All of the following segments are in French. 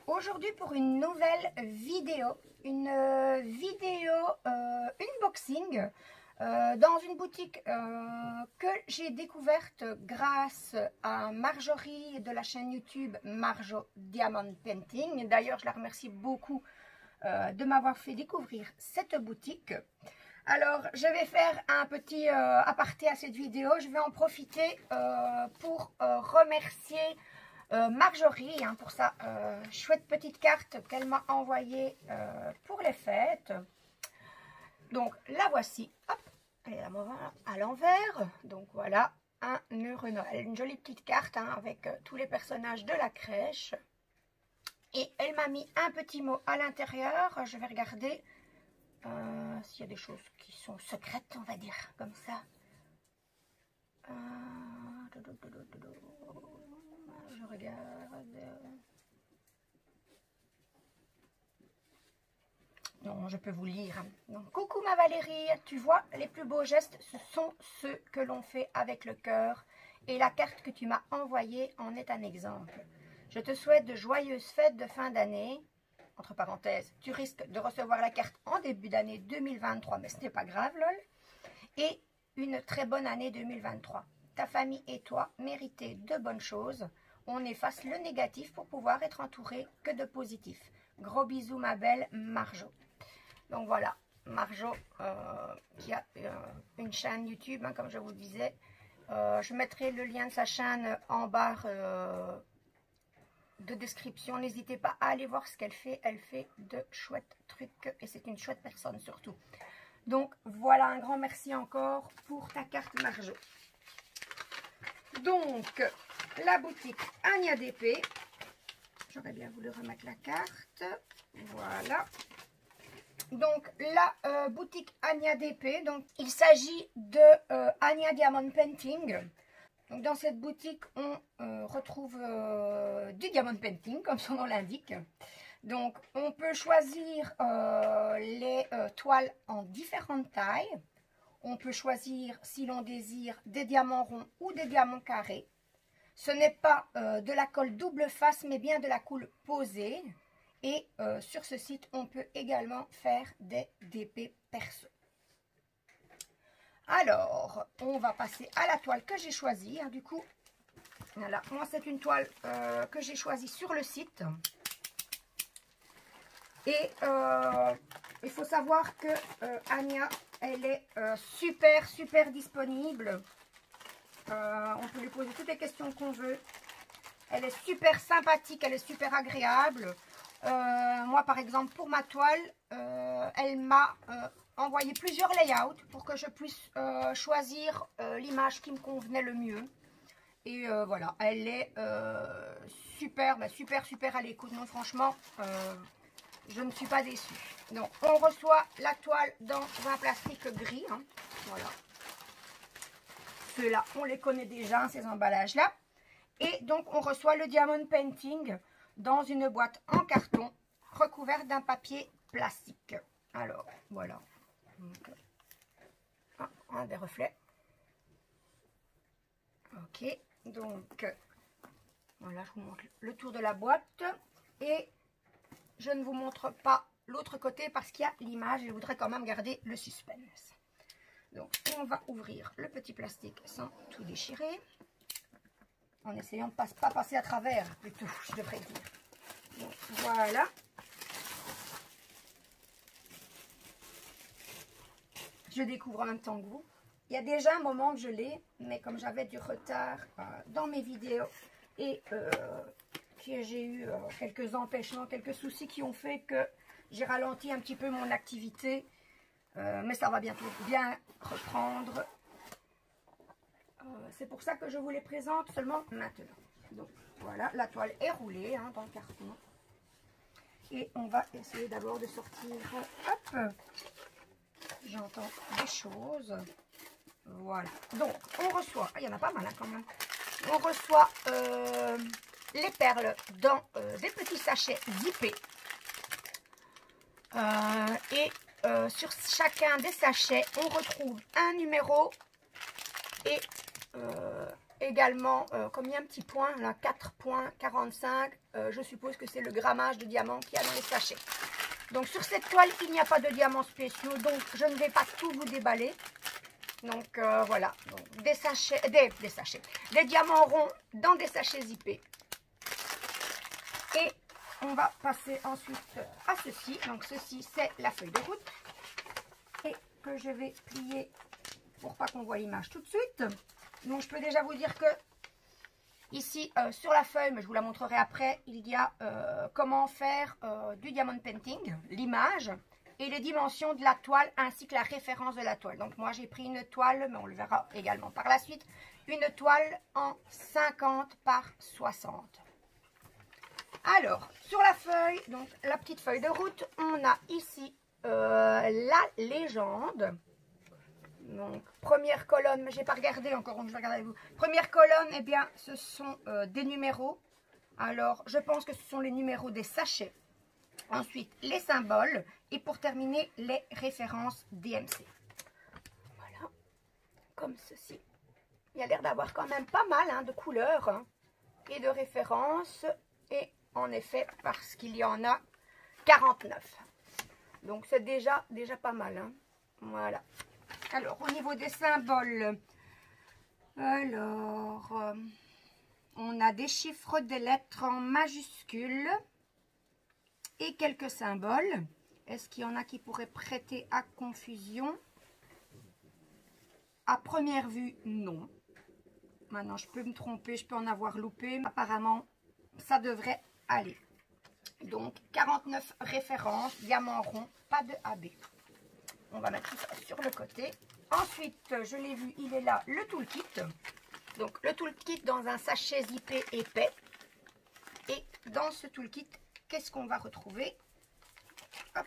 Aujourd'hui pour une nouvelle vidéo, unboxing dans une boutique que j'ai découverte grâce à Marjorie de la chaîne YouTube Marjo Diamond Painting. D'ailleurs, je la remercie beaucoup de m'avoir fait découvrir cette boutique. Alors, je vais faire un petit aparté à cette vidéo. Je vais en profiter pour remercier Marjorie pour sa chouette petite carte qu'elle m'a envoyée pour les fêtes. Donc la voici, hop, elle est à l'envers. Donc voilà, un heureux Noël, une jolie petite carte avec tous les personnages de la crèche. Et elle m'a mis un petit mot à l'intérieur. Je vais regarder s'il y a des choses qui sont secrètes, on va dire comme ça. Je regarde. Non, je peux vous lire. Donc, coucou ma Valérie, tu vois, les plus beaux gestes, ce sont ceux que l'on fait avec le cœur. Et la carte que tu m'as envoyée en est un exemple. Je te souhaite de joyeuses fêtes de fin d'année. Entre parenthèses, tu risques de recevoir la carte en début d'année 2023, mais ce n'est pas grave, lol. Et une très bonne année 2023. Ta famille et toi méritez de bonnes choses. On efface le négatif pour pouvoir être entouré que de positif. Gros bisous ma belle Marjo. Donc voilà, Marjo qui a une chaîne YouTube, comme je vous le disais. Je mettrai le lien de sa chaîne en barre de description. N'hésitez pas à aller voir ce qu'elle fait. Elle fait de chouettes trucs et c'est une chouette personne surtout. Donc voilà, un grand merci encore pour ta carte Marjo. Donc la boutique Ania DP. J'aurais bien voulu remettre la carte. Voilà. Donc la boutique Ania DP. Donc il s'agit de Ania Diamond Painting. Donc dans cette boutique on retrouve du diamond painting comme son nom l'indique. Donc on peut choisir les toiles en différentes tailles. On peut choisir si l'on désire des diamants ronds ou des diamants carrés. Ce n'est pas de la colle double face, mais bien de la colle posée. Et sur ce site, on peut également faire des DP perso. Alors, on va passer à la toile que j'ai choisie. Du coup, voilà, moi c'est une toile que j'ai choisie sur le site. Et il faut savoir que Ania, elle est super disponible. On peut lui poser toutes les questions qu'on veut. Elle est super sympathique, elle est super agréable. Moi, par exemple, pour ma toile, elle m'a envoyé plusieurs layouts pour que je puisse choisir l'image qui me convenait le mieux. Et voilà, elle est super à l'écoute. Non, franchement, je ne suis pas déçue. Donc, on reçoit la toile dans un plastique gris. Voilà. Ceux-là, on les connaît déjà, ces emballages-là. Et donc, on reçoit le Diamond Painting dans une boîte en carton recouverte d'un papier plastique. Alors, voilà. Donc, des reflets. Ok. Donc, voilà, je vous montre le tour de la boîte. Et je ne vous montre pas l'autre côté parce qu'il y a l'image. Je voudrais quand même garder le suspense. Donc, on va ouvrir le petit plastique sans tout déchirer. En essayant de ne pas passer à travers, plutôt, je devrais dire. Donc, voilà. Je découvre en même temps que vous. Il y a déjà un moment que je l'ai, mais comme j'avais du retard dans mes vidéos et que j'ai eu quelques empêchements, quelques soucis qui ont fait que j'ai ralenti un petit peu mon activité. Mais ça va bientôt bien reprendre. C'est pour ça que je vous les présente seulement maintenant. Donc voilà, la toile est roulée dans le carton. Et on va essayer d'abord de sortir. Hop, j'entends des choses. Voilà. Donc, on reçoit, il y en a pas mal hein, quand même. On reçoit les perles dans des petits sachets zippés. Sur chacun des sachets, on retrouve un numéro et également, comme il y a un petit point, là, 4,45, je suppose que c'est le grammage de diamants qu'il y a dans les sachets. Donc sur cette toile, il n'y a pas de diamants spéciaux, donc je ne vais pas tout vous déballer. Donc voilà, donc, des sachets, des diamants ronds dans des sachets zippés. Et on va passer ensuite à ceci. Donc ceci, c'est la feuille de route. Et que je vais plier pour pas qu'on voit l'image tout de suite. Donc je peux déjà vous dire que ici sur la feuille, mais je vous la montrerai après, il y a comment faire du diamond painting, l'image et les dimensions de la toile ainsi que la référence de la toile. Donc moi j'ai pris une toile, mais on le verra également par la suite, une toile en 50 par 60. Alors sur la feuille, donc la petite feuille de route, on a ici la légende. Donc, première colonne, mais je n'ai pas regardé encore, donc je vais regarder avec vous. Première colonne, eh bien, ce sont des numéros. Alors, je pense que ce sont les numéros des sachets. Ensuite, les symboles. Et pour terminer, les références DMC. Voilà, comme ceci. Il y a l'air d'avoir quand même pas mal hein, de couleurs hein, et de références. Et en effet, parce qu'il y en a 49. Donc, c'est déjà pas mal. Hein. Voilà. Alors, au niveau des symboles, alors, on a des chiffres, des lettres en majuscules et quelques symboles. Est-ce qu'il y en a qui pourraient prêter à confusion? À première vue, non. Maintenant, je peux me tromper, je peux en avoir loupé, mais apparemment, ça devrait aller. Donc, 49 références, diamant rond, pas de AB. On va mettre tout ça sur le côté. Ensuite, je l'ai vu, il est là, le toolkit. Donc, le toolkit dans un sachet zippé épais. Et dans ce toolkit, qu'est-ce qu'on va retrouver? Hop.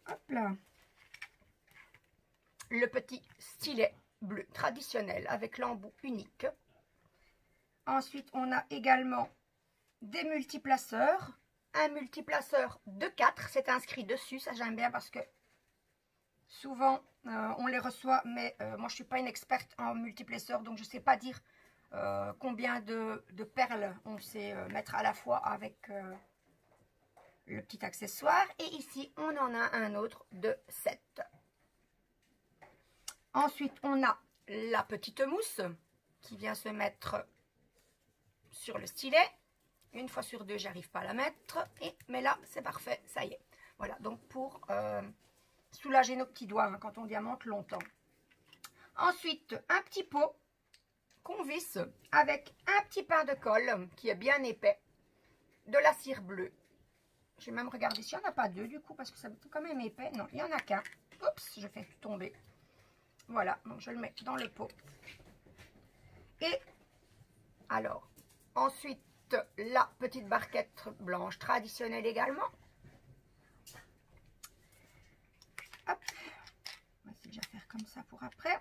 Hop là. Le petit stylet bleu traditionnel avec l'embout unique. Ensuite, on a également des multiplaceurs. Un multiplaceur de 4, c'est inscrit dessus, ça j'aime bien parce que souvent on les reçoit, mais moi je ne suis pas une experte en multiplaceurs, donc je ne sais pas dire combien de perles on sait mettre à la fois avec le petit accessoire. Et ici on en a un autre de 7. Ensuite on a la petite mousse qui vient se mettre sur le stylet. Une fois sur deux, j'arrive pas à la mettre. Mais là, c'est parfait, ça y est. Voilà, donc pour soulager nos petits doigts hein, quand on diamante longtemps. Ensuite, un petit pot qu'on visse avec un petit pain de colle qui est bien épais. De la cire bleue. Je vais même regarder s'il n'y en a pas deux du coup, parce que ça va être quand même épais. Non, il n'y en a qu'un. Oups, je fais tout tomber. Voilà, donc je le mets dans le pot. Et alors, ensuite, la petite barquette blanche traditionnelle également. Hop. On va essayer déjà faire comme ça pour après.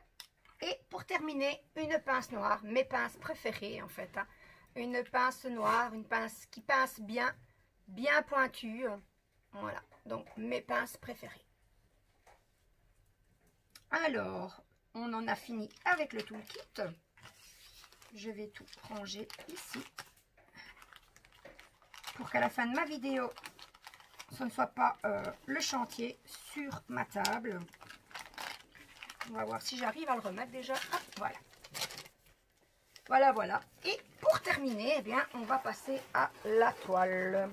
Et pour terminer, une pince noire, mes pinces préférées en fait. Hein. Une pince noire, une pince qui pince bien pointue. Voilà, donc mes pinces préférées. Alors, on en a fini avec le toolkit. Je vais tout ranger ici. Pour qu'à la fin de ma vidéo, ce ne soit pas le chantier sur ma table. On va voir si j'arrive à le remettre déjà. Ah, voilà. Voilà, voilà. Et pour terminer, eh bien, on va passer à la toile.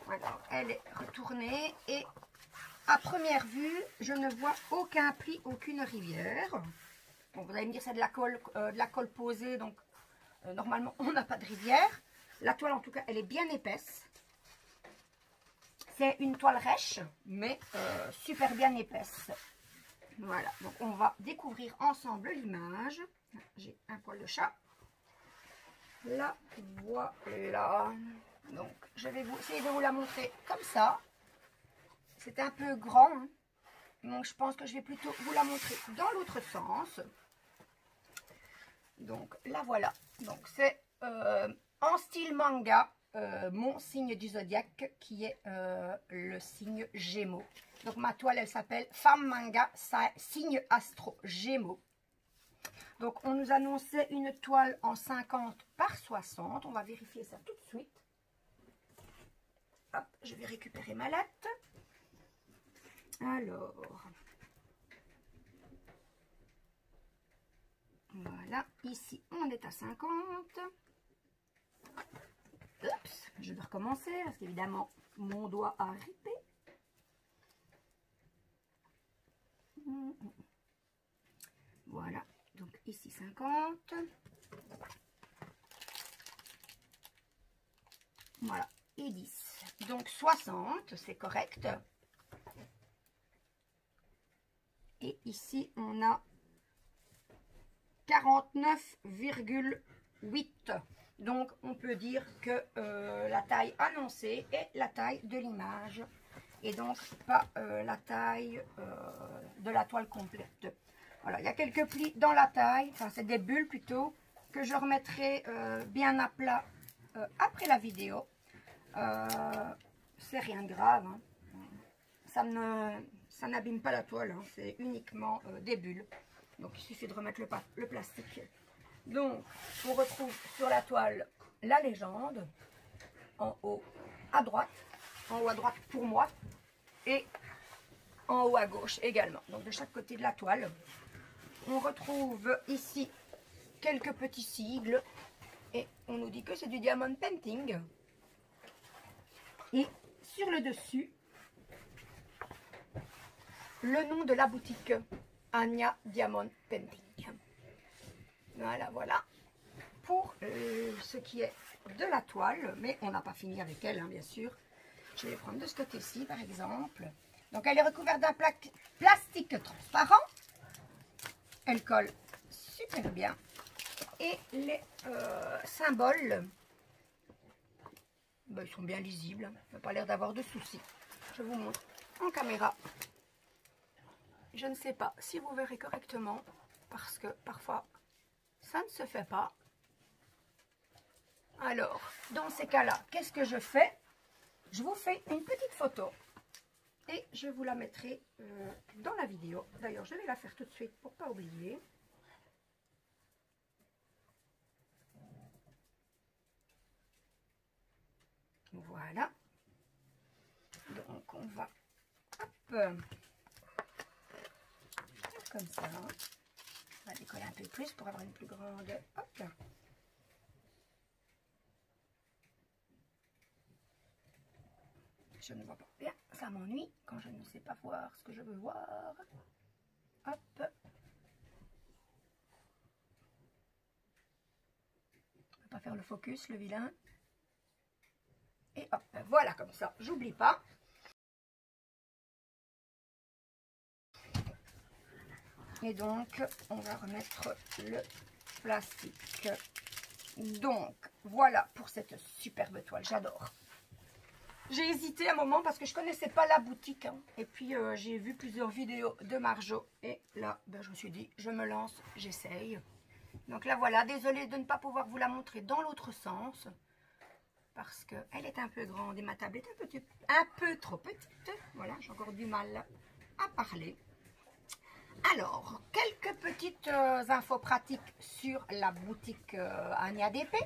Alors, elle est retournée et à première vue, je ne vois aucun pli, aucune rivière. Bon, vous allez me dire c'est de la colle posée, donc normalement on n'a pas de rivière. La toile en tout cas, elle est bien épaisse. C'est une toile rêche, mais super bien épaisse. Voilà, donc on va découvrir ensemble l'image. J'ai un poil de chat. Là, voilà. Donc, je vais essayer de vous la montrer comme ça. c'est un peu grand, hein. Donc je pense que je vais plutôt vous la montrer dans l'autre sens. Donc la voilà. Donc c'est en style manga, mon signe du zodiaque qui est le signe Gémeaux. Donc ma toile elle s'appelle Femme Manga, signe astro Gémeaux. Donc on nous annonçait une toile en 50 par 60. On va vérifier ça tout de suite. Hop, je vais récupérer ma latte. Alors, voilà, ici on est à 50. Oups, je vais recommencer parce qu'évidemment mon doigt a ripé. Voilà, donc ici 50. Voilà, et 10. Donc 60, c'est correct. Et ici, on a 49,8. Donc, on peut dire que la taille annoncée est la taille de l'image. Et donc, pas la taille de la toile complète. Voilà, il y a quelques plis dans la taille. Enfin, c'est des bulles plutôt. Que je remettrai bien à plat après la vidéo. C'est rien de grave. Hein. Ça n'abîme pas la toile, hein, c'est uniquement des bulles. Donc il suffit de remettre le plastique. Donc on retrouve sur la toile la légende, en haut à droite, en haut à droite pour moi, et en haut à gauche également. Donc de chaque côté de la toile. On retrouve ici quelques petits sigles, et on nous dit que c'est du diamond painting. Et sur le dessus, le nom de la boutique, Anya Diamond Painting. Voilà, voilà. Pour ce qui est de la toile, mais on n'a pas fini avec elle, hein, bien sûr. Je vais prendre de ce côté-ci, par exemple. Donc, elle est recouverte d'un plastique transparent. Elle colle super bien. Et les symboles, ben, ils sont bien lisibles. Hein. Il n'a pas l'air d'avoir de soucis. Je vous montre en caméra. Je ne sais pas si vous verrez correctement, parce que parfois, ça ne se fait pas. Alors, dans ces cas-là, qu'est-ce que je fais? Je vous fais une petite photo et je vous la mettrai dans la vidéo. D'ailleurs, je vais la faire tout de suite pour ne pas oublier. Voilà. Donc, on va... Hop, comme ça. On va décoller un peu plus pour avoir une plus grande... Hop. Je ne vois pas bien. Ça m'ennuie quand je ne sais pas voir ce que je veux voir. Hop. On ne va pas faire le focus, le vilain. Et hop, voilà comme ça. J'oublie pas. Et donc, on va remettre le plastique. Donc, voilà pour cette superbe toile. J'adore. J'ai hésité un moment parce que je ne connaissais pas la boutique. Hein. Et puis, j'ai vu plusieurs vidéos de Marjo. Et là, ben, je me suis dit, je me lance, j'essaye. Donc là, voilà. Désolée de ne pas pouvoir vous la montrer dans l'autre sens. Parce qu'elle est un peu grande et ma table est un peu trop petite. Voilà, j'ai encore du mal à parler. Alors, quelques petites infos pratiques sur la boutique Anya DP.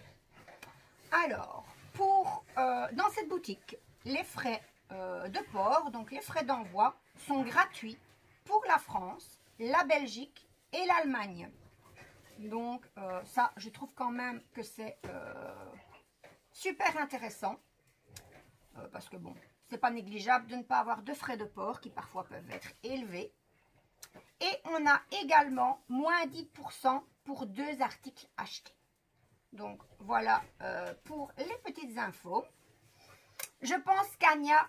Alors, dans cette boutique, les frais de port, donc les frais d'envoi, sont gratuits pour la France, la Belgique et l'Allemagne. Donc, ça, je trouve quand même que c'est super intéressant. Parce que bon, c'est pas négligeable de ne pas avoir de frais de port qui parfois peuvent être élevés. Et on a également moins 10% pour 2 articles achetés. Donc voilà pour les petites infos. Je pense qu'Anya,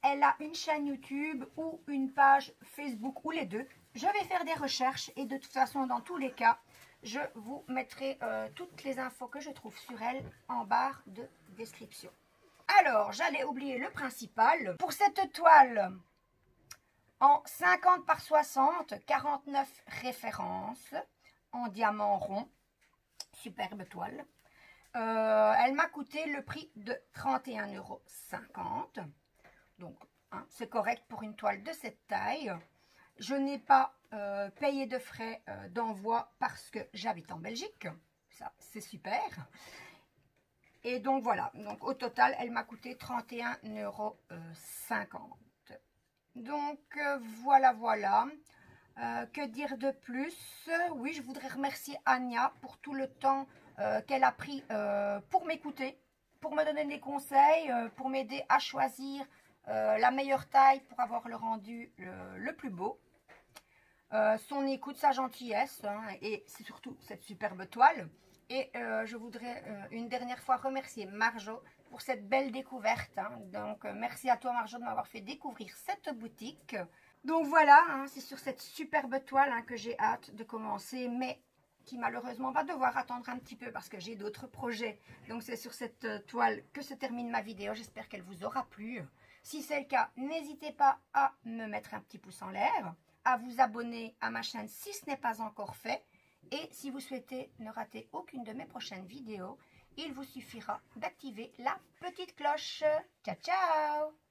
elle a une chaîne YouTube ou une page Facebook ou les deux. Je vais faire des recherches et de toute façon, dans tous les cas, je vous mettrai toutes les infos que je trouve sur elle en barre de description. Alors, j'allais oublier le principal. Pour cette toile, en 50 par 60, 49 références, en diamant rond, superbe toile. Elle m'a coûté le prix de 31,50 €. Donc, hein, c'est correct pour une toile de cette taille. Je n'ai pas payé de frais d'envoi parce que j'habite en Belgique. Ça, c'est super. Et donc, voilà. Donc, au total, elle m'a coûté 31,50 €. Donc, voilà, voilà. Que dire de plus? Oui, je voudrais remercier Anya pour tout le temps qu'elle a pris pour m'écouter, pour me donner des conseils, pour m'aider à choisir la meilleure taille pour avoir le rendu le plus beau. Son écoute, sa gentillesse, hein, et c'est surtout cette superbe toile. Et je voudrais une dernière fois remercier Marjo pour cette belle découverte. Hein. Donc, merci à toi Marjo de m'avoir fait découvrir cette boutique. Donc voilà, hein, c'est sur cette superbe toile hein, que j'ai hâte de commencer, mais qui malheureusement va devoir attendre un petit peu parce que j'ai d'autres projets. Donc c'est sur cette toile que se termine ma vidéo. J'espère qu'elle vous aura plu. Si c'est le cas, n'hésitez pas à me mettre un petit pouce en l'air, à vous abonner à ma chaîne si ce n'est pas encore fait. Et si vous souhaitez ne rater aucune de mes prochaines vidéos, il vous suffira d'activer la petite cloche. Ciao, ciao!